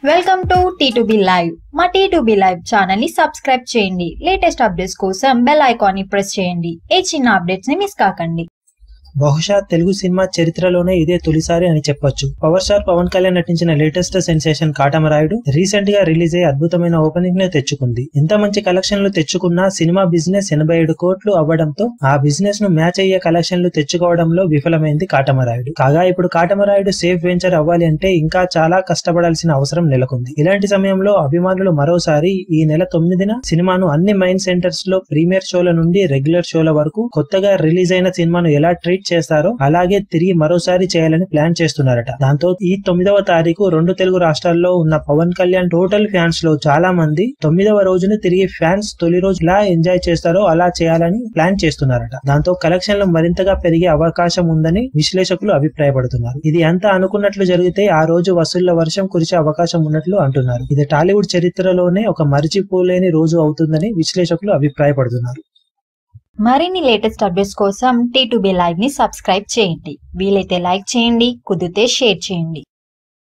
Welcome to T2B live. మా T2B live channel ని subscribe చేయండి. లేటెస్ట్ అప్డేట్స్ కోసం బెల్ ఐకాన్ ని ప్రెస్ చేయండి. ఏ చిన్న అప్డేట్స్ ని మిస్ కాకండి. బహుశా తెలుగు సినిమా చరిత్రలోనే ఇదే తొలిసారి అని చెప్పొచ్చు. పవర్ స్టార్ పవన్ కళ్యాణ్ నటించిన లేటెస్ట్ సెన్సేషన్ కాటమరాయుడు రీసెంట్ గా రిలీజ్ అయ్యి అద్భుతమైన ఓపెనింగ్ ని తెచ్చుకుంది. ఇంత మంచి కలెక్షన్లు తెచ్చుకున్న సినిమా బిజినెస్ 87 కోట్లు అవ్వడంతో ఆ బిజినెస్ ను మ్యాచ్ అయ్యే కలెక్షన్లు తెచ్చుకోవడంలో విఫలమైంది కాటమరాయుడు. కాగా ఇప్పుడు కాటమరాయుడు సేఫ్ వెంచర్ అవ్వాలి అంటే ఇంకా చాలా కష్టపడాల్సిన అవసరం నెలకొంది. ఇలాంటి సమయంలో అభిమానులు మరోసారి ఈ నెల 9న సినిమాను అన్ని మైన్ సెంటర్స్ లో ప్రీమియర్ షోల నుండి రెగ్యులర్ షోల వరకు కొత్తగా రిలీజ్ అయిన సినిమాను ఎలా ట్రీట్ చేస్తారో అలాగే తిరిగి మరోసారి చేయాలని ప్లాన్ చేస్తున్నారట. దాంతో ఈ 9వ తారీఖు 2 తెలుగు రాష్ట్రాల్లో ఉన్న పవన్ కళ్యాణ్ టోటల్ ఫ్యాన్స్ లో చాలా మంది 9వ రోజును తిరిగి ఫ్యాన్స్ తొలి రోజు ఎలా ఎంజాయ్ చేస్తారో అలా చేయాలని ప్లాన్ చేస్తున్నారట. దాంతో కలెక్షన్లు మరింతగా పెరిగే అవకాశం ఉందని విశ్లేషకులు అభిప్రాయపడుతున్నారు. ఇది ఎంత అనుకున్నట్లు జరిగితే ఆ రోజు వసూళ్ల వర్షం కురిసే అవకాశం ఉన్నట్లు అంటున్నారు. ఇది టాలీవుడ్ చరిత్రలోనే ఒక మరిచిపోలేని రోజు అవుతుందని విశ్లేషకులు అభిప్రాయపడుతున్నారు. మరిన్ని లేటెస్ట్ అప్డేట్స్ కోసం T2B లైవ్ ని సబ్స్క్రైబ్ చేయండి. వీలైతే లైక్ చేయండి, కుదిరితే షేర్ చేయండి.